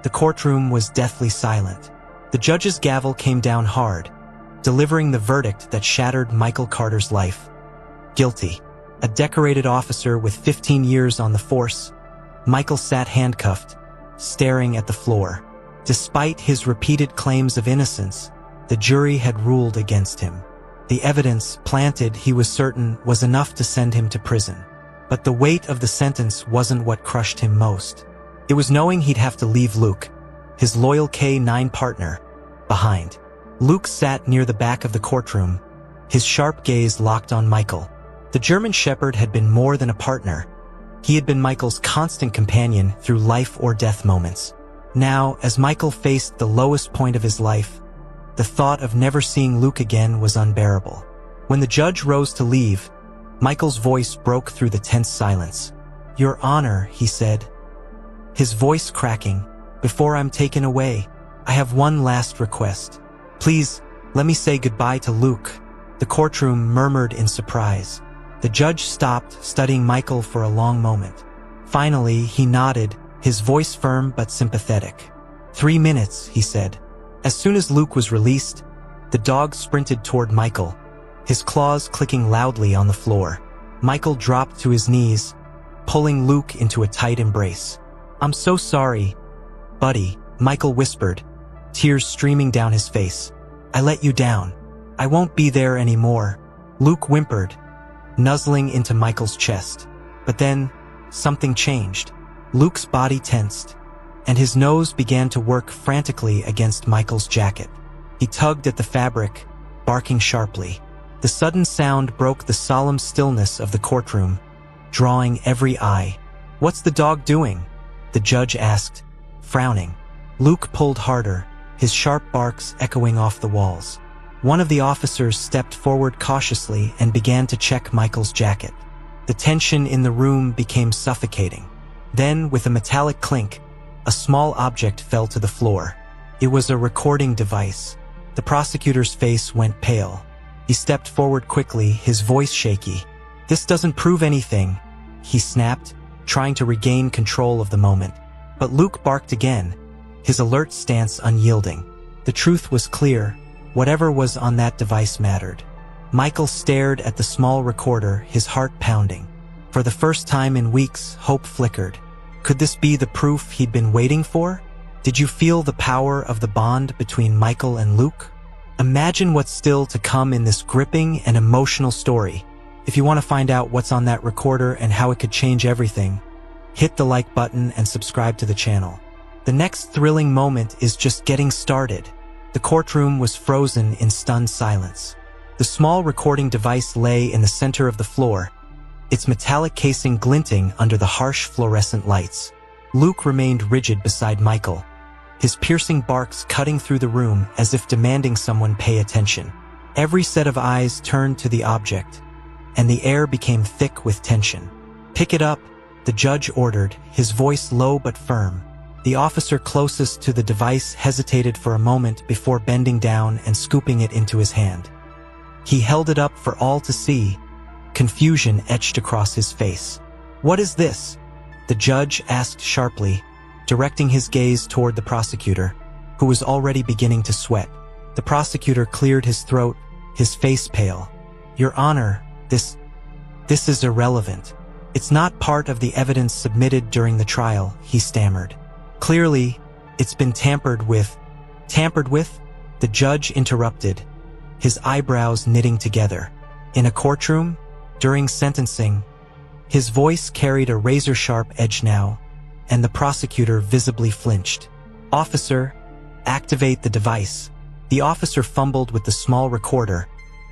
The courtroom was deathly silent. The judge's gavel came down hard, delivering the verdict that shattered Michael Carter's life. Guilty. A decorated officer with 15 years on the force, Michael sat handcuffed, staring at the floor. Despite his repeated claims of innocence, the jury had ruled against him. The evidence planted, he was certain, was enough to send him to prison. But the weight of the sentence wasn't what crushed him most. It was knowing he'd have to leave Luke, his loyal K-9 partner, behind. Luke sat near the back of the courtroom, his sharp gaze locked on Michael. The German Shepherd had been more than a partner. He had been Michael's constant companion through life-or-death moments. Now, as Michael faced the lowest point of his life, the thought of never seeing Luke again was unbearable. When the judge rose to leave, Michael's voice broke through the tense silence. "Your Honor," he said, his voice cracking, "before I'm taken away, I have one last request. Please, let me say goodbye to Luke." The courtroom murmured in surprise. The judge stopped, studying Michael for a long moment. Finally, he nodded, his voice firm but sympathetic. 3 minutes, he said. As soon as Luke was released, the dog sprinted toward Michael, his claws clicking loudly on the floor. Michael dropped to his knees, pulling Luke into a tight embrace. "I'm so sorry, buddy," Michael whispered, tears streaming down his face. "I let you down. I won't be there anymore." Luke whimpered, nuzzling into Michael's chest. But then, something changed. Luke's body tensed, and his nose began to work frantically against Michael's jacket. He tugged at the fabric, barking sharply. The sudden sound broke the solemn stillness of the courtroom, drawing every eye. "What's the dog doing?" the judge asked, frowning. Luke pulled harder, his sharp barks echoing off the walls. One of the officers stepped forward cautiously and began to check Michael's jacket. The tension in the room became suffocating. Then, with a metallic clink, a small object fell to the floor. It was a recording device. The prosecutor's face went pale. He stepped forward quickly, his voice shaky. "This doesn't prove anything," he snapped, trying to regain control of the moment. But Luke barked again, his alert stance unyielding. The truth was clear. Whatever was on that device mattered. Michael stared at the small recorder, his heart pounding. For the first time in weeks, hope flickered. Could this be the proof he'd been waiting for? Did you feel the power of the bond between Michael and Luke? Imagine what's still to come in this gripping and emotional story. If you want to find out what's on that recorder and how it could change everything, hit the like button and subscribe to the channel. The next thrilling moment is just getting started. The courtroom was frozen in stunned silence. The small recording device lay in the center of the floor, its metallic casing glinting under the harsh fluorescent lights. Luke remained rigid beside Michael, his piercing barks cutting through the room as if demanding someone pay attention. Every set of eyes turned to the object, and the air became thick with tension. "Pick it up," the judge ordered, his voice low but firm. The officer closest to the device hesitated for a moment before bending down and scooping it into his hand. He held it up for all to see, confusion etched across his face. "What is this?" the judge asked sharply, directing his gaze toward the prosecutor, who was already beginning to sweat. The prosecutor cleared his throat, his face pale. "Your Honor, this is irrelevant. It's not part of the evidence submitted during the trial," he stammered. "Clearly, it's been tampered with." "Tampered with?" the judge interrupted, his eyebrows knitting together. "In a courtroom? During sentencing?" His voice carried a razor-sharp edge now, and the prosecutor visibly flinched. "Officer, activate the device." The officer fumbled with the small recorder,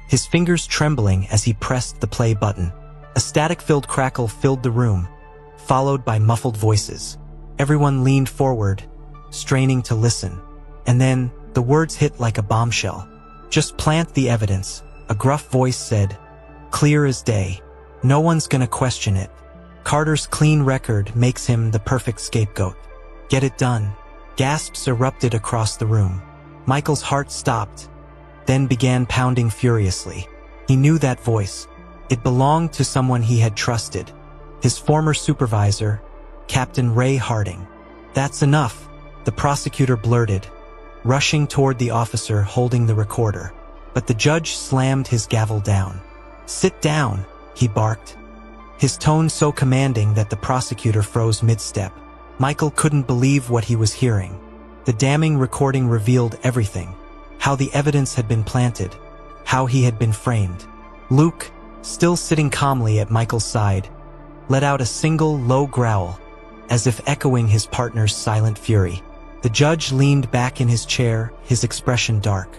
his fingers trembling as he pressed the play button. A static-filled crackle filled the room, followed by muffled voices. Everyone leaned forward, straining to listen. And then, the words hit like a bombshell. "Just plant the evidence," a gruff voice said, clear as day. "No one's gonna question it. Carter's clean record makes him the perfect scapegoat. Get it done." Gasps erupted across the room. Michael's heart stopped, then began pounding furiously. He knew that voice. It belonged to someone he had trusted, his former supervisor, Captain Ray Harding. "That's enough," the prosecutor blurted, rushing toward the officer holding the recorder. But the judge slammed his gavel down. "Sit down," he barked, his tone so commanding that the prosecutor froze mid-step. Michael couldn't believe what he was hearing. The damning recording revealed everything: how the evidence had been planted, how he had been framed. Luke, still sitting calmly at Michael's side, let out a single low growl, as if echoing his partner's silent fury. The judge leaned back in his chair, his expression dark.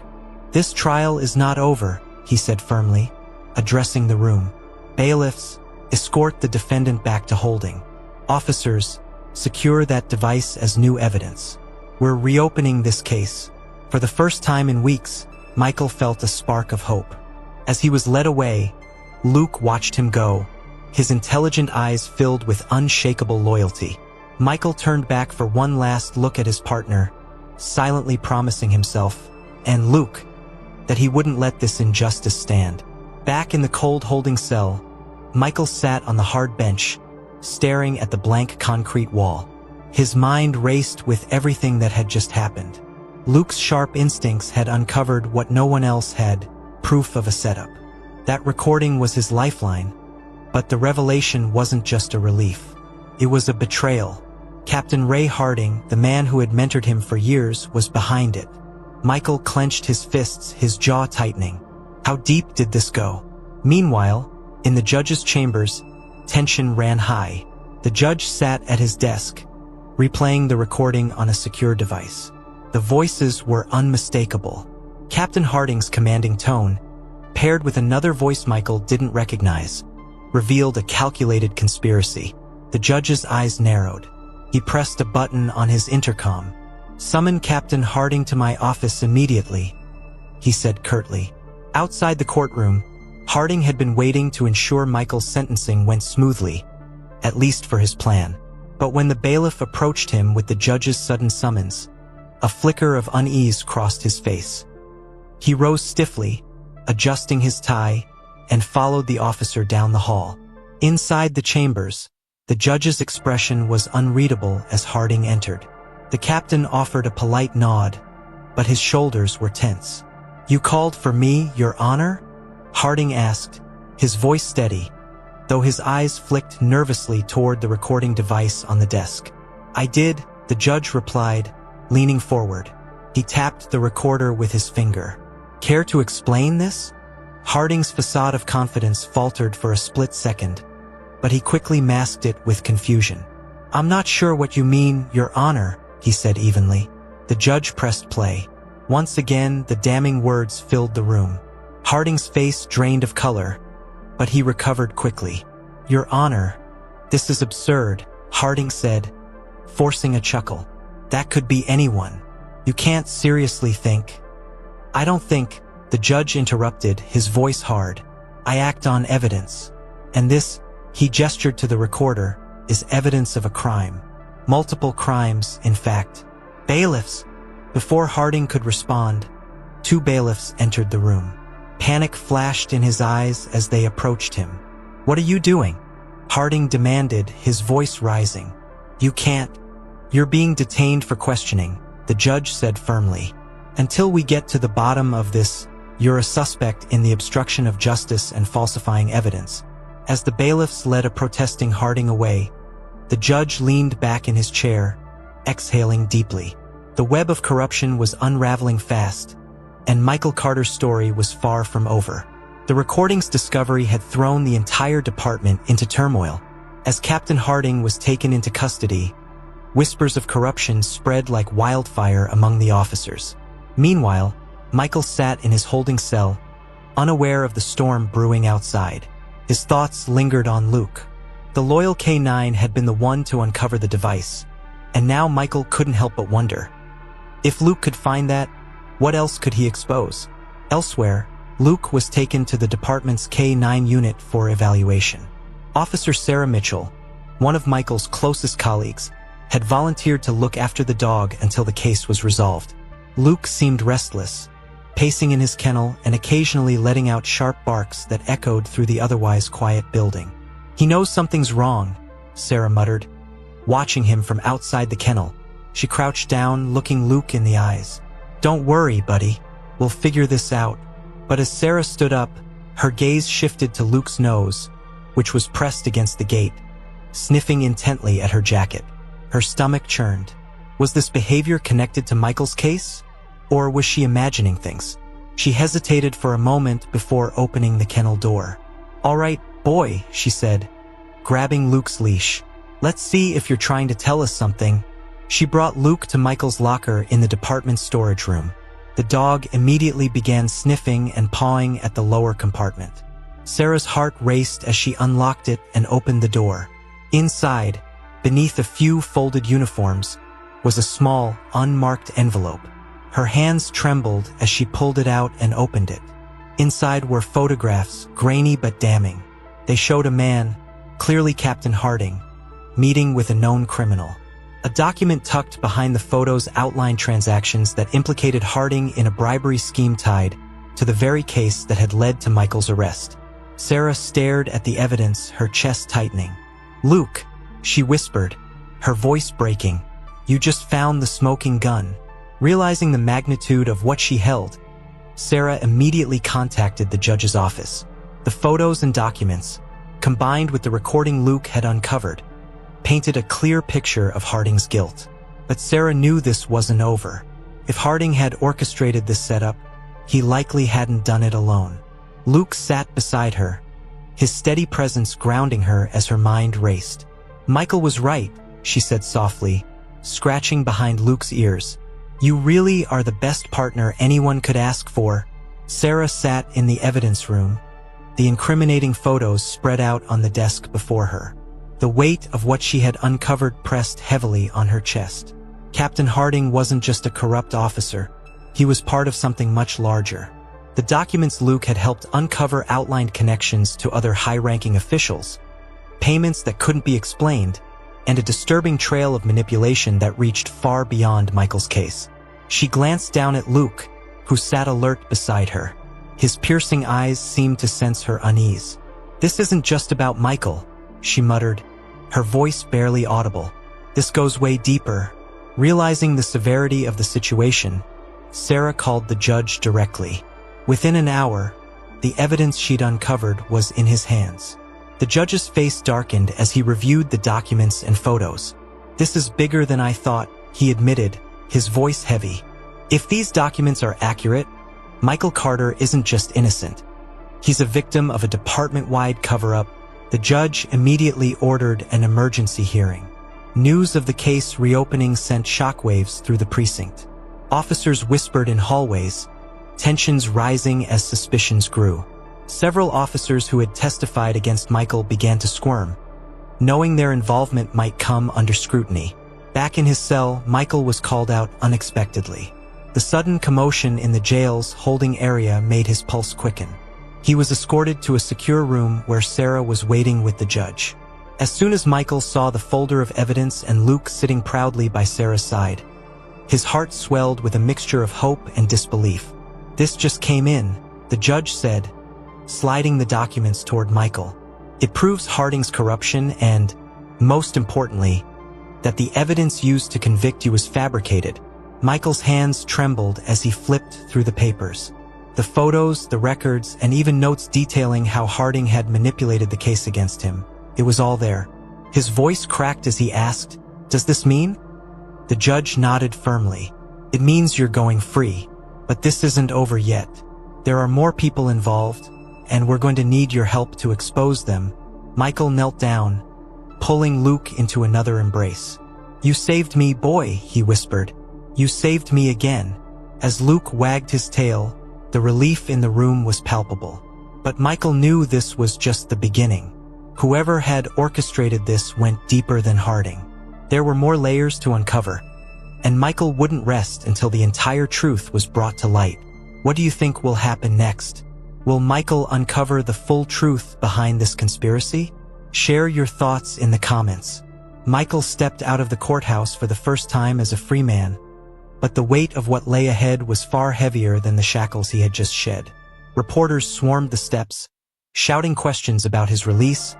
"This trial is not over," he said firmly, addressing the room. "Bailiffs, escort the defendant back to holding. Officers, secure that device as new evidence. We're reopening this case." For the first time in weeks, Michael felt a spark of hope. As he was led away, Luke watched him go, his intelligent eyes filled with unshakable loyalty. Michael turned back for one last look at his partner, silently promising himself, and Luke, that he wouldn't let this injustice stand. Back in the cold holding cell, Michael sat on the hard bench, staring at the blank concrete wall. His mind raced with everything that had just happened. Luke's sharp instincts had uncovered what no one else had: proof of a setup. That recording was his lifeline, but the revelation wasn't just a relief. It was a betrayal. Captain Ray Harding, the man who had mentored him for years, was behind it. Michael clenched his fists, his jaw tightening. How deep did this go? Meanwhile, in the judge's chambers, tension ran high. The judge sat at his desk, replaying the recording on a secure device. The voices were unmistakable. Captain Harding's commanding tone, paired with another voice Michael didn't recognize, revealed a calculated conspiracy. The judge's eyes narrowed. He pressed a button on his intercom. "Summon Captain Harding to my office immediately," he said curtly. Outside the courtroom, Harding had been waiting to ensure Michael's sentencing went smoothly, at least for his plan. But when the bailiff approached him with the judge's sudden summons, a flicker of unease crossed his face. He rose stiffly, adjusting his tie, and followed the officer down the hall. Inside the chambers, the judge's expression was unreadable as Harding entered. The captain offered a polite nod, but his shoulders were tense. "You called for me, Your Honor?" Harding asked, his voice steady, though his eyes flicked nervously toward the recording device on the desk. "I did," the judge replied, leaning forward. He tapped the recorder with his finger. "Care to explain this?" Harding's facade of confidence faltered for a split second, but he quickly masked it with confusion. "I'm not sure what you mean, Your Honor," he said evenly. The judge pressed play. Once again, the damning words filled the room. Harding's face drained of color, but he recovered quickly. "Your Honor, this is absurd," Harding said, forcing a chuckle. "That could be anyone. You can't seriously think—" "I don't think," the judge interrupted, his voice hard. "I act on evidence. And this," he gestured to the recorder, "is evidence of a crime. Multiple crimes, in fact." "Bailiffs!" Before Harding could respond, two bailiffs entered the room. Panic flashed in his eyes as they approached him. "What are you doing?" Harding demanded, his voice rising. "You can't. You're being detained for questioning," the judge said firmly. "Until we get to the bottom of this, you're a suspect in the obstruction of justice and falsifying evidence." As the bailiffs led a protesting Harding away, the judge leaned back in his chair, exhaling deeply. The web of corruption was unraveling fast, and Michael Carter's story was far from over. The recording's discovery had thrown the entire department into turmoil. As Captain Harding was taken into custody, whispers of corruption spread like wildfire among the officers. Meanwhile, Michael sat in his holding cell, unaware of the storm brewing outside. His thoughts lingered on Luke. The loyal K9 had been the one to uncover the device, and now Michael couldn't help but wonder. If Luke could find that, what else could he expose? Elsewhere, Luke was taken to the department's K9 unit for evaluation. Officer Sarah Mitchell, one of Michael's closest colleagues, had volunteered to look after the dog until the case was resolved. Luke seemed restless, pacing in his kennel and occasionally letting out sharp barks that echoed through the otherwise quiet building. "He knows something's wrong," Sarah muttered, watching him from outside the kennel. She crouched down, looking Luke in the eyes. "Don't worry, buddy. We'll figure this out." But as Sarah stood up, her gaze shifted to Luke's nose, which was pressed against the gate, sniffing intently at her jacket. Her stomach churned. Was this behavior connected to Michael's case? Or was she imagining things? She hesitated for a moment before opening the kennel door. "All right, boy," she said, grabbing Luke's leash. "Let's see if you're trying to tell us something." She brought Luke to Michael's locker in the department's storage room. The dog immediately began sniffing and pawing at the lower compartment. Sarah's heart raced as she unlocked it and opened the door. Inside, beneath a few folded uniforms, was a small, unmarked envelope. Her hands trembled as she pulled it out and opened it. Inside were photographs, grainy but damning. They showed a man, clearly Captain Harding, meeting with a known criminal. A document tucked behind the photos outlined transactions that implicated Harding in a bribery scheme tied to the very case that had led to Michael's arrest. Sarah stared at the evidence, her chest tightening. "Luke," she whispered, her voice breaking, "you just found the smoking gun." Realizing the magnitude of what she held, Sarah immediately contacted the judge's office. The photos and documents, combined with the recording Luke had uncovered, painted a clear picture of Harding's guilt. But Sarah knew this wasn't over. If Harding had orchestrated this setup, he likely hadn't done it alone. Luke sat beside her, his steady presence grounding her as her mind raced. "Michael was right," she said softly, scratching behind Luke's ears. "You really are the best partner anyone could ask for." Sarah sat in the evidence room, the incriminating photos spread out on the desk before her. The weight of what she had uncovered pressed heavily on her chest. Captain Harding wasn't just a corrupt officer. He was part of something much larger. The documents Luke had helped uncover outlined connections to other high-ranking officials, payments that couldn't be explained, and a disturbing trail of manipulation that reached far beyond Michael's case. She glanced down at Luke, who sat alert beside her. His piercing eyes seemed to sense her unease. "This isn't just about Michael," she muttered, her voice barely audible. "This goes way deeper." Realizing the severity of the situation, Sarah called the judge directly. Within an hour, the evidence she'd uncovered was in his hands. The judge's face darkened as he reviewed the documents and photos. "This is bigger than I thought," he admitted, his voice heavy. "If these documents are accurate, Michael Carter isn't just innocent. He's a victim of a department-wide cover-up." The judge immediately ordered an emergency hearing. News of the case reopening sent shockwaves through the precinct. Officers whispered in hallways, tensions rising as suspicions grew. Several officers who had testified against Michael began to squirm, knowing their involvement might come under scrutiny. Back in his cell, Michael was called out unexpectedly. The sudden commotion in the jail's holding area made his pulse quicken. He was escorted to a secure room where Sarah was waiting with the judge. As soon as Michael saw the folder of evidence and Luke sitting proudly by Sarah's side, his heart swelled with a mixture of hope and disbelief. "This just came in," the judge said, sliding the documents toward Michael. "It proves Harding's corruption and, most importantly, that the evidence used to convict you was fabricated." Michael's hands trembled as he flipped through the papers. The photos, the records, and even notes detailing how Harding had manipulated the case against him. It was all there. His voice cracked as he asked, "Does this mean?" The judge nodded firmly. "It means you're going free. But this isn't over yet. There are more people involved, and we're going to need your help to expose them." Michael knelt down, pulling Luke into another embrace. "You saved me, boy," he whispered. "You saved me again." As Luke wagged his tail, the relief in the room was palpable. But Michael knew this was just the beginning. Whoever had orchestrated this went deeper than Harding. There were more layers to uncover, and Michael wouldn't rest until the entire truth was brought to light. What do you think will happen next? Will Michael uncover the full truth behind this conspiracy? Share your thoughts in the comments. Michael stepped out of the courthouse for the first time as a free man, but the weight of what lay ahead was far heavier than the shackles he had just shed. Reporters swarmed the steps, shouting questions about his release,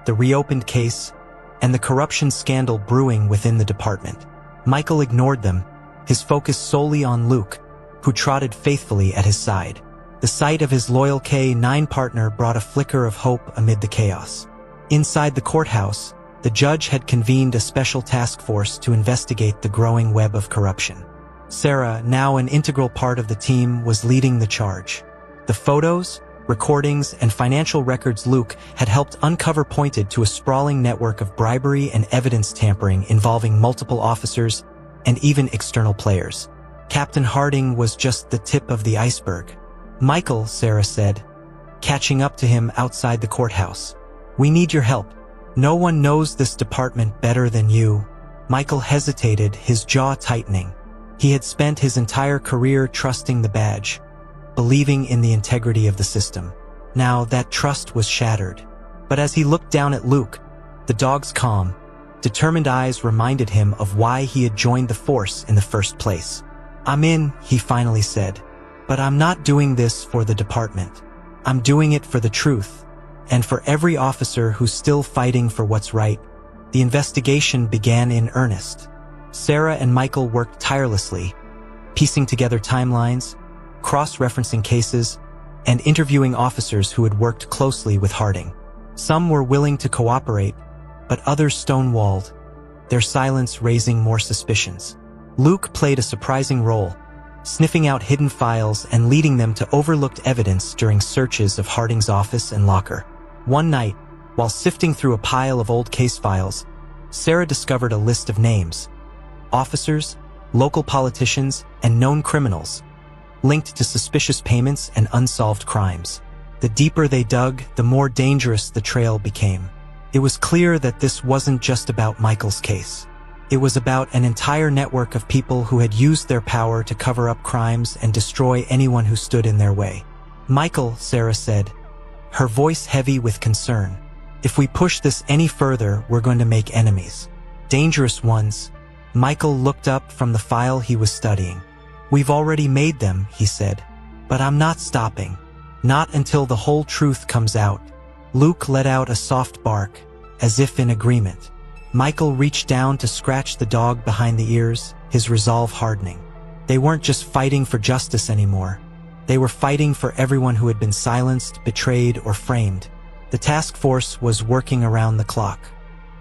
the reopened case, and the corruption scandal brewing within the department. Michael ignored them, his focus solely on Luke, who trotted faithfully at his side. The sight of his loyal K-9 partner brought a flicker of hope amid the chaos. Inside the courthouse, the judge had convened a special task force to investigate the growing web of corruption. Sarah, now an integral part of the team, was leading the charge. The photos, recordings, and financial records Luke had helped uncover pointed to a sprawling network of bribery and evidence tampering involving multiple officers and even external players. Captain Harding was just the tip of the iceberg. "Michael," Sarah said, catching up to him outside the courthouse. "We need your help. No one knows this department better than you." Michael hesitated, his jaw tightening. He had spent his entire career trusting the badge, believing in the integrity of the system. Now that trust was shattered. But as he looked down at Luke, the dog's calm, determined eyes reminded him of why he had joined the force in the first place. "I'm in," he finally said. "But I'm not doing this for the department. I'm doing it for the truth, and for every officer who's still fighting for what's right." The investigation began in earnest. Sarah and Michael worked tirelessly, piecing together timelines, cross-referencing cases, and interviewing officers who had worked closely with Harding. Some were willing to cooperate, but others stonewalled, their silence raising more suspicions. Luke played a surprising role, sniffing out hidden files and leading them to overlooked evidence during searches of Harding's office and locker. One night, while sifting through a pile of old case files, Sarah discovered a list of names, officers, local politicians, and known criminals, linked to suspicious payments and unsolved crimes. The deeper they dug, the more dangerous the trail became. It was clear that this wasn't just about Michael's case. It was about an entire network of people who had used their power to cover up crimes and destroy anyone who stood in their way. "Michael," Sarah said, her voice heavy with concern, "if we push this any further, we're going to make enemies. Dangerous ones." Michael looked up from the file he was studying. "We've already made them," he said. "But I'm not stopping. Not until the whole truth comes out." Luke let out a soft bark, as if in agreement. Michael reached down to scratch the dog behind the ears, his resolve hardening. They weren't just fighting for justice anymore. They were fighting for everyone who had been silenced, betrayed, or framed. The task force was working around the clock.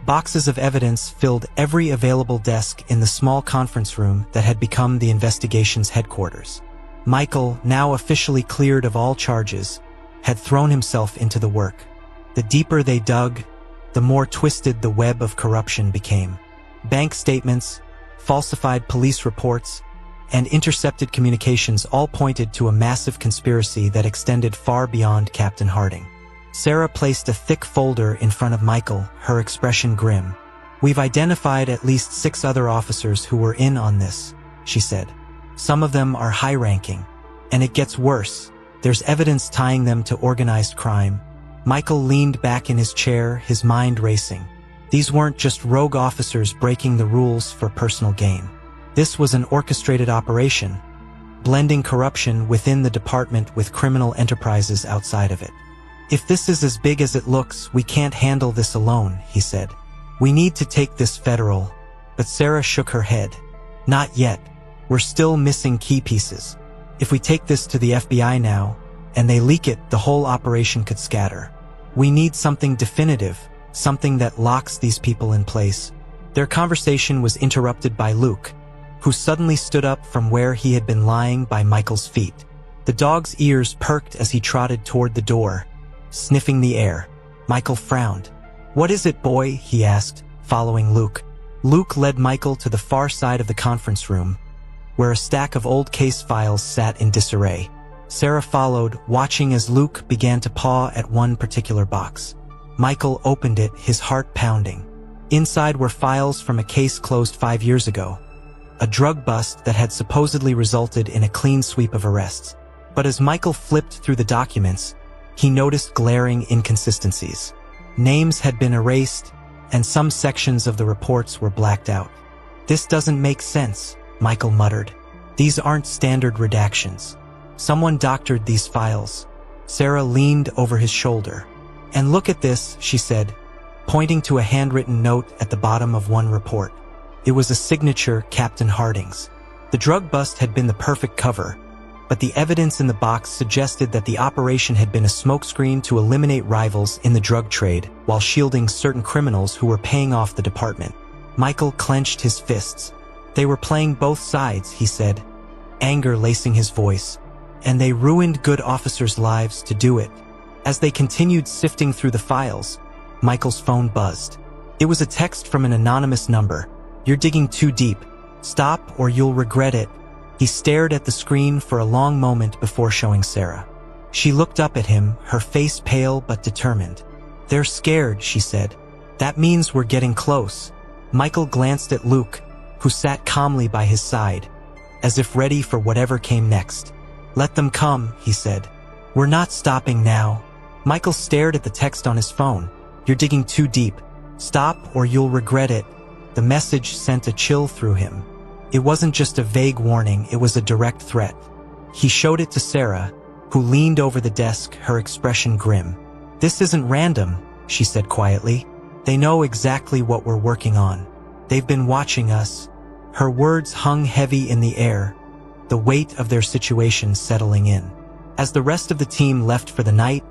Boxes of evidence filled every available desk in the small conference room that had become the investigation's headquarters. Michael, now officially cleared of all charges, had thrown himself into the work. The deeper they dug, the more twisted the web of corruption became. Bank statements, falsified police reports, and intercepted communications all pointed to a massive conspiracy that extended far beyond Captain Harding. Sarah placed a thick folder in front of Michael, her expression grim. "We've identified at least 6 other officers who were in on this," she said. "Some of them are high-ranking. And it gets worse. There's evidence tying them to organized crime." Michael leaned back in his chair, his mind racing. These weren't just rogue officers breaking the rules for personal gain. This was an orchestrated operation, blending corruption within the department with criminal enterprises outside of it. "If this is as big as it looks, we can't handle this alone," he said. "We need to take this federal." But Sarah shook her head. "Not yet. We're still missing key pieces. If we take this to the FBI now, and they leak it, the whole operation could scatter. We need something definitive, something that locks these people in place." Their conversation was interrupted by Luke, who suddenly stood up from where he had been lying by Michael's feet. The dog's ears perked as he trotted toward the door, sniffing the air. Michael frowned. "What is it, boy?" he asked, following Luke. Luke led Michael to the far side of the conference room, where a stack of old case files sat in disarray. Sarah followed, watching as Luke began to paw at one particular box. Michael opened it, his heart pounding. Inside were files from a case closed 5 years ago, a drug bust that had supposedly resulted in a clean sweep of arrests. But as Michael flipped through the documents, he noticed glaring inconsistencies. Names had been erased, and some sections of the reports were blacked out. "This doesn't make sense," Michael muttered. "These aren't standard redactions. Someone doctored these files." Sarah leaned over his shoulder. "And look at this," she said, pointing to a handwritten note at the bottom of one report. It was a signature, Captain Harding's. The drug bust had been the perfect cover, but the evidence in the box suggested that the operation had been a smokescreen to eliminate rivals in the drug trade while shielding certain criminals who were paying off the department. Michael clenched his fists. They were playing both sides, he said, anger lacing his voice, and they ruined good officers' lives to do it. As they continued sifting through the files, Michael's phone buzzed. It was a text from an anonymous number. "You're digging too deep. Stop or you'll regret it." He stared at the screen for a long moment before showing Sarah. She looked up at him, her face pale but determined. "They're scared," she said. "That means we're getting close." Michael glanced at Luke, who sat calmly by his side, as if ready for whatever came next. "Let them come," he said. "We're not stopping now." Michael stared at the text on his phone. "You're digging too deep. Stop or you'll regret it." The message sent a chill through him. It wasn't just a vague warning, it was a direct threat. He showed it to Sarah, who leaned over the desk, her expression grim. "This isn't random," she said quietly. "They know exactly what we're working on. They've been watching us." Her words hung heavy in the air, the weight of their situation settling in. As the rest of the team left for the night,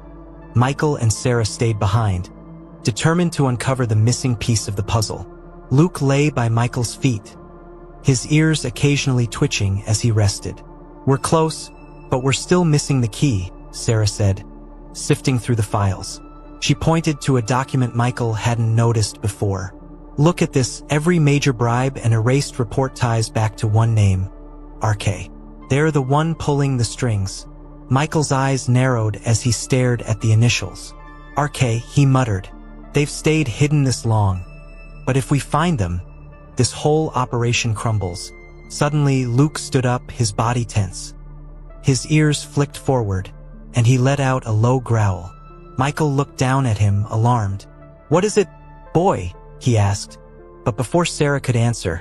Michael and Sarah stayed behind, determined to uncover the missing piece of the puzzle. Luke lay by Michael's feet, his ears occasionally twitching as he rested. "We're close, but we're still missing the key," Sarah said, sifting through the files. She pointed to a document Michael hadn't noticed before. "Look at this, every major bribe and erased report ties back to one name, RK. They're the one pulling the strings." Michael's eyes narrowed as he stared at the initials. "RK," he muttered. "They've stayed hidden this long. But if we find them, this whole operation crumbles." Suddenly, Luke stood up, his body tense. His ears flicked forward, and he let out a low growl. Michael looked down at him, alarmed. "What is it, boy?" he asked. But before Sarah could answer,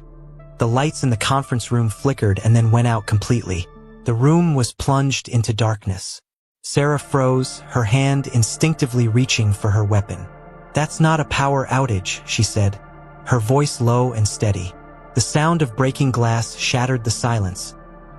the lights in the conference room flickered and then went out completely. The room was plunged into darkness. Sarah froze, her hand instinctively reaching for her weapon. "That's not a power outage," she said, her voice low and steady. The sound of breaking glass shattered the silence,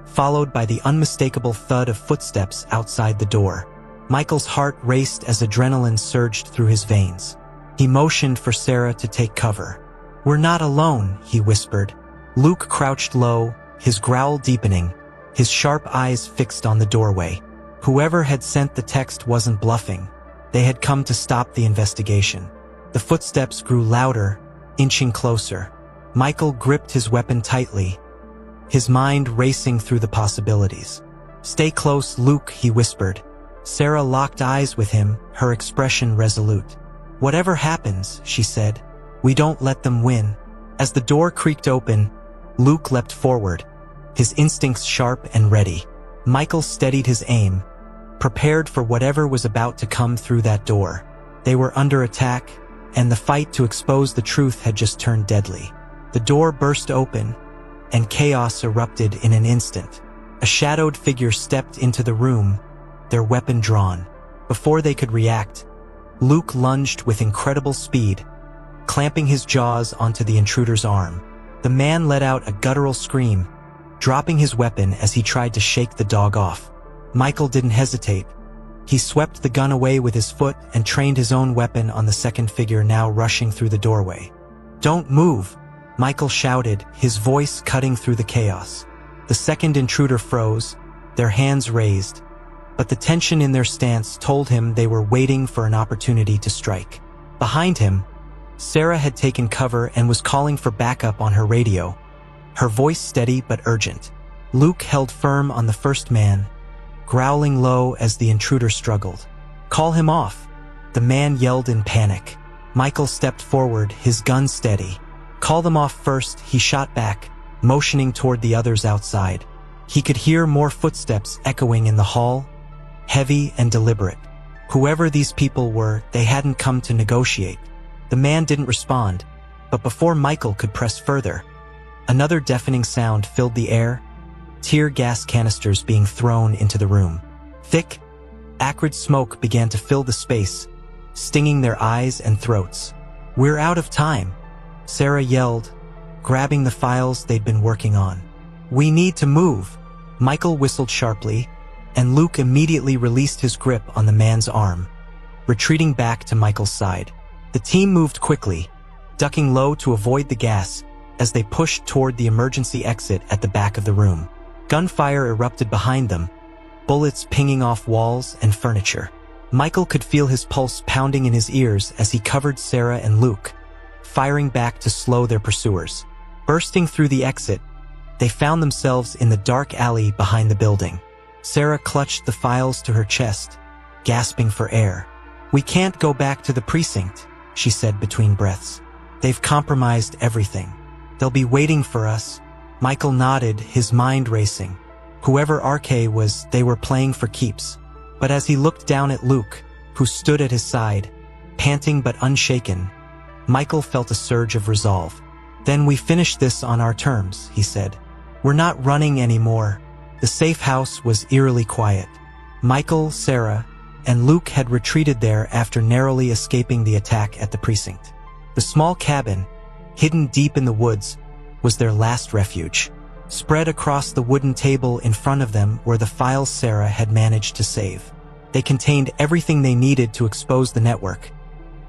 followed by the unmistakable thud of footsteps outside the door. Michael's heart raced as adrenaline surged through his veins. He motioned for Sarah to take cover. "We're not alone," he whispered. Luke crouched low, his growl deepening, his sharp eyes fixed on the doorway. Whoever had sent the text wasn't bluffing. They had come to stop the investigation. The footsteps grew louder, inching closer. Michael gripped his weapon tightly, his mind racing through the possibilities. "Stay close, Luke," he whispered. Sarah locked eyes with him, her expression resolute. "Whatever happens," she said, "we don't let them win." As the door creaked open, Luke leapt forward, his instincts sharp and ready. Michael steadied his aim, prepared for whatever was about to come through that door. They were under attack, and the fight to expose the truth had just turned deadly. The door burst open, and chaos erupted in an instant. A shadowed figure stepped into the room, their weapon drawn. Before they could react, Luke lunged with incredible speed, clamping his jaws onto the intruder's arm. The man let out a guttural scream, dropping his weapon as he tried to shake the dog off. Michael didn't hesitate. He swept the gun away with his foot and trained his own weapon on the second figure now rushing through the doorway. "Don't move," Michael shouted, his voice cutting through the chaos. The second intruder froze, their hands raised, but the tension in their stance told him they were waiting for an opportunity to strike. Behind him, Sarah had taken cover and was calling for backup on her radio, her voice steady but urgent. Luke held firm on the first man, growling low as the intruder struggled. "Call him off," the man yelled in panic. Michael stepped forward, his gun steady. "Call them off first," he shot back, motioning toward the others outside. He could hear more footsteps echoing in the hall, heavy and deliberate. Whoever these people were, they hadn't come to negotiate. The man didn't respond, but before Michael could press further, another deafening sound filled the air, tear gas canisters being thrown into the room. Thick, acrid smoke began to fill the space, stinging their eyes and throats. "We're out of time," Sarah yelled, grabbing the files they'd been working on. "We need to move," Michael whistled sharply, and Luke immediately released his grip on the man's arm, retreating back to Michael's side. The team moved quickly, ducking low to avoid the gas as they pushed toward the emergency exit at the back of the room. Gunfire erupted behind them, bullets pinging off walls and furniture. Michael could feel his pulse pounding in his ears as he covered Sarah and Luke, firing back to slow their pursuers. Bursting through the exit, they found themselves in the dark alley behind the building. Sarah clutched the files to her chest, gasping for air. "We can't go back to the precinct," she said between breaths. "They've compromised everything. They'll be waiting for us." Michael nodded, his mind racing. Whoever RK was, they were playing for keeps. But as he looked down at Luke, who stood at his side, panting but unshaken, Michael felt a surge of resolve. "Then we finish this on our terms," he said. "We're not running anymore." The safe house was eerily quiet. Michael, Sarah, and Luke had retreated there after narrowly escaping the attack at the precinct. The small cabin, hidden deep in the woods, was their last refuge. Spread across the wooden table in front of them were the files Sarah had managed to save. They contained everything they needed to expose the network: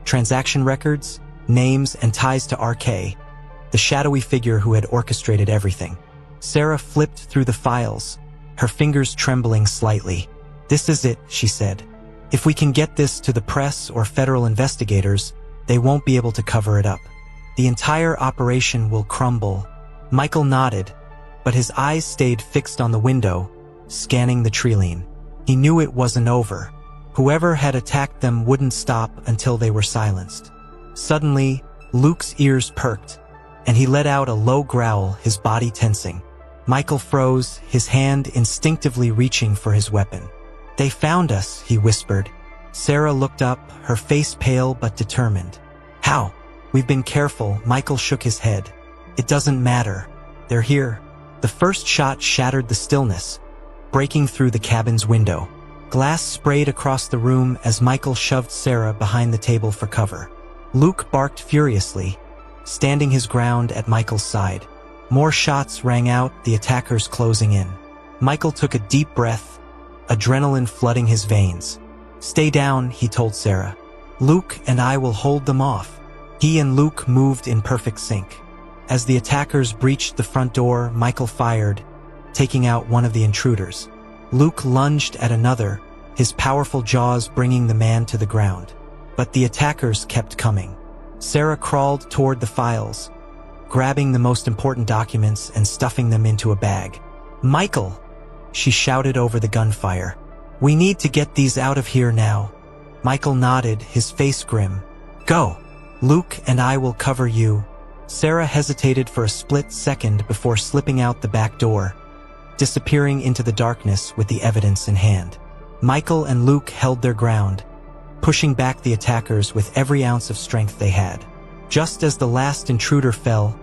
transaction records, names, and ties to RK, the shadowy figure who had orchestrated everything. Sarah flipped through the files, her fingers trembling slightly. "This is it," she said. "If we can get this to the press or federal investigators, they won't be able to cover it up. The entire operation will crumble." Michael nodded, but his eyes stayed fixed on the window, scanning the treeline. He knew it wasn't over. Whoever had attacked them wouldn't stop until they were silenced. Suddenly, Luke's ears perked, and he let out a low growl, his body tensing. Michael froze, his hand instinctively reaching for his weapon. "They found us," he whispered. Sarah looked up, her face pale but determined. "How?" "We've been careful," Michael shook his head. "It doesn't matter. They're here." The first shot shattered the stillness, breaking through the cabin's window. Glass sprayed across the room as Michael shoved Sarah behind the table for cover. Luke barked furiously, standing his ground at Michael's side. More shots rang out, the attackers closing in. Michael took a deep breath, adrenaline flooding his veins. "Stay down," he told Sarah. "Luke and I will hold them off." He and Luke moved in perfect sync. As the attackers breached the front door, Michael fired, taking out one of the intruders. Luke lunged at another, his powerful jaws bringing the man to the ground. But the attackers kept coming. Sarah crawled toward the files, grabbing the most important documents and stuffing them into a bag. "Michael!" she shouted over the gunfire. "We need to get these out of here now." Michael nodded, his face grim. "Go! Luke and I will cover you." Sarah hesitated for a split second before slipping out the back door, disappearing into the darkness with the evidence in hand. Michael and Luke held their ground, pushing back the attackers with every ounce of strength they had. Just as the last intruder fell,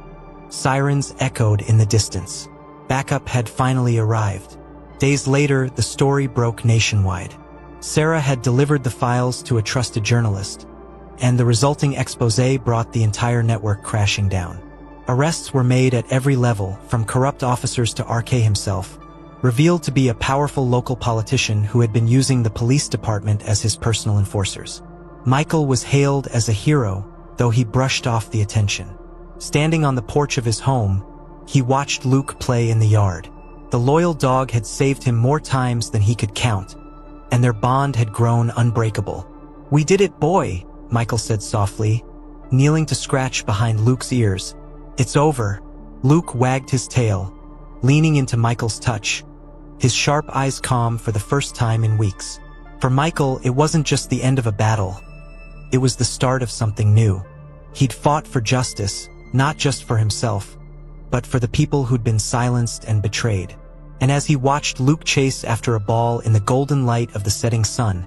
sirens echoed in the distance. Backup had finally arrived. Days later, the story broke nationwide. Sarah had delivered the files to a trusted journalist, and the resulting expose brought the entire network crashing down. Arrests were made at every level, from corrupt officers to RK himself, revealed to be a powerful local politician who had been using the police department as his personal enforcers. Michael was hailed as a hero, though he brushed off the attention. Standing on the porch of his home, he watched Luke play in the yard. The loyal dog had saved him more times than he could count, and their bond had grown unbreakable. "We did it, boy," Michael said softly, kneeling to scratch behind Luke's ears. "It's over." Luke wagged his tail, leaning into Michael's touch, his sharp eyes calm for the first time in weeks. For Michael, it wasn't just the end of a battle. It was the start of something new. He'd fought for justice, not just for himself, but for the people who'd been silenced and betrayed. And as he watched Luke chase after a ball in the golden light of the setting sun,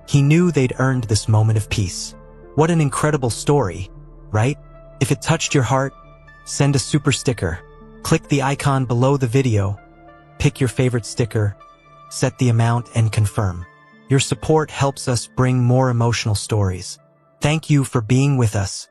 he knew they'd earned this moment of peace. What an incredible story, right? If it touched your heart, send a super sticker. Click the icon below the video, pick your favorite sticker, set the amount, and confirm. Your support helps us bring more emotional stories. Thank you for being with us.